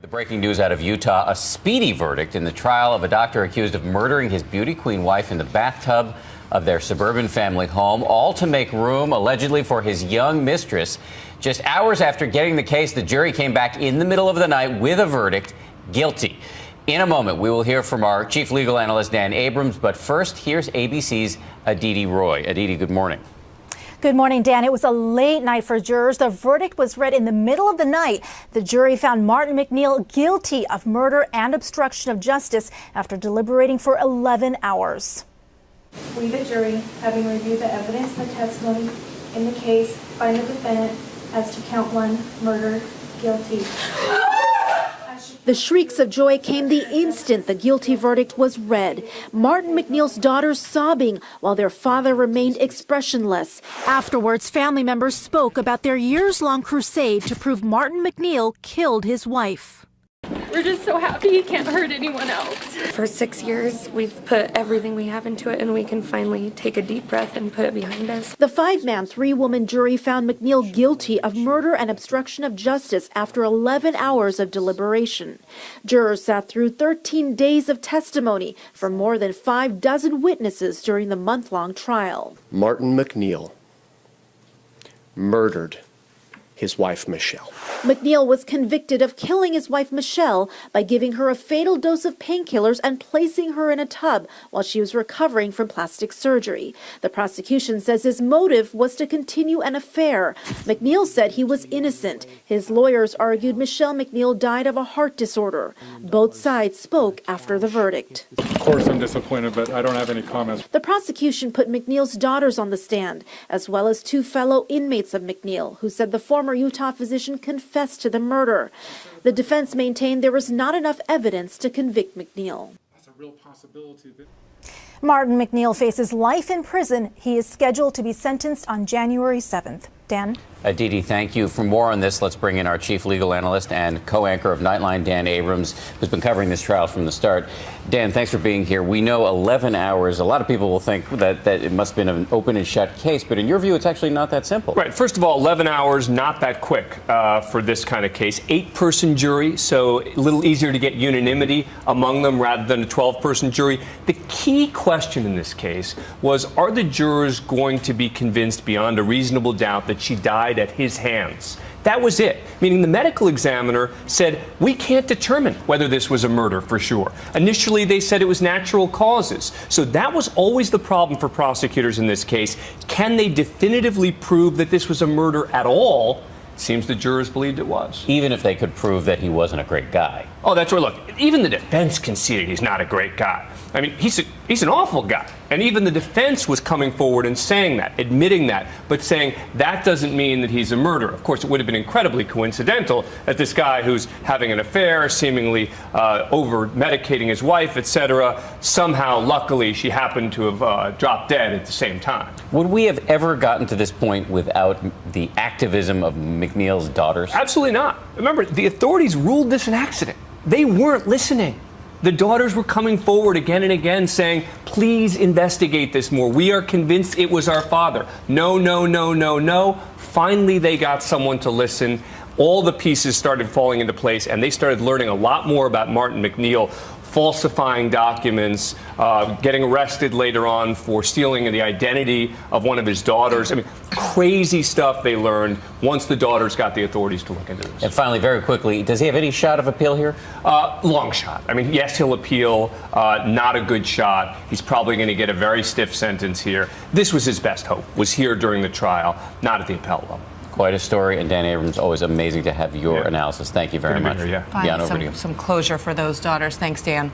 The breaking news out of Utah, a speedy verdict in the trial of a doctor accused of murdering his beauty queen wife in the bathtub of their suburban family home, all to make room, allegedly, for his young mistress. Just hours after getting the case, the jury came back in the middle of the night with a verdict, guilty. In a moment, we will hear from our chief legal analyst, Dan Abrams. But first, here's ABC's Aditi Roy. Aditi, good morning. Good morning, Dan. It was a late night for jurors. The verdict was read in the middle of the night. The jury found Martin MacNeill guilty of murder and obstruction of justice after deliberating for 11 hours. We, the jury, having reviewed the evidence and the testimony in the case, find the defendant as to count 1, murder, guilty. The shrieks of joy came the instant the guilty verdict was read. Martin MacNeill's daughters sobbing while their father remained expressionless. Afterwards, family members spoke about their years-long crusade to prove Martin MacNeill killed his wife. We're just so happy he can't hurt anyone else. For 6 years, we've put everything we have into it, and we can finally take a deep breath and put it behind us. The 5-man, 3-woman jury found MacNeill guilty of murder and obstruction of justice after 11 hours of deliberation. Jurors sat through 13 days of testimony from more than 6 witnesses during the month-long trial. Martin MacNeill murdered his wife, Michelle. MacNeill was convicted of killing his wife, Michelle, by giving her a fatal dose of painkillers and placing her in a tub while she was recovering from plastic surgery. The prosecution says his motive was to continue an affair. MacNeill said he was innocent. His lawyers argued Michelle MacNeill died of a heart disorder. Both sides spoke after the verdict. Of course I'm disappointed, but I don't have any comments. The prosecution put MacNeill's daughters on the stand, as well as 2 fellow inmates of MacNeill, who said the former Utah physician confessed to the murder. The defense maintained there was not enough evidence to convict MacNeill. That's a real possibility. Martin MacNeill faces life in prison. He is scheduled to be sentenced on January 7th. Dan? Aditi, thank you. For more on this, let's bring in our chief legal analyst and co-anchor of Nightline, Dan Abrams, who's been covering this trial from the start. Dan, thanks for being here. We know 11 hours. A lot of people will think that it must have been an open and shut case, but in your view, it's actually not that simple. Right. First of all, 11 hours, not that quick for this kind of case. 8-person jury, so a little easier to get unanimity among them rather than a 12-person jury. The key question in this case was, are the jurors going to be convinced beyond a reasonable doubt that she died at his hands? That was it. Meaning the medical examiner said, we can't determine whether this was a murder for sure. Initially, they said it was natural causes. So that was always the problem for prosecutors in this case. Can they definitively prove that this was a murder at all? Seems the jurors believed it was. Even if they could prove that he wasn't a great guy. Oh, that's right. Look, even the defense conceded he's not a great guy. I mean, he's an awful guy. And even the defense was coming forward and saying that, admitting that, but saying that doesn't mean that he's a murderer. Of course, it would have been incredibly coincidental that this guy who's having an affair, seemingly over-medicating his wife, etc., somehow, luckily, she happened to have dropped dead at the same time. Would we have ever gotten to this point without the activism of MacNeill's daughters? Absolutely not. Remember, the authorities ruled this an accident. They weren't listening. The daughters were coming forward again and again saying, please investigate this more. We are convinced it was our father. No, no, no, no, no. Finally, they got someone to listen. All the pieces started falling into place, and they started learning a lot more about Martin MacNeill, falsifying documents, getting arrested later on for stealing the identity of one of his daughters. I mean, crazy stuff they learned once the daughters got the authorities to look into this. And finally, very quickly, does he have any shot of appeal here? Long shot. I mean, yes, he'll appeal. Not a good shot. He's probably going to get a very stiff sentence here. This was his best hope, was here during the trial, not at the appellate level. Quite a story, and Dan Abrams, always amazing to have your analysis. Thank you very much. Here, Find some closure for those daughters. Thanks, Dan.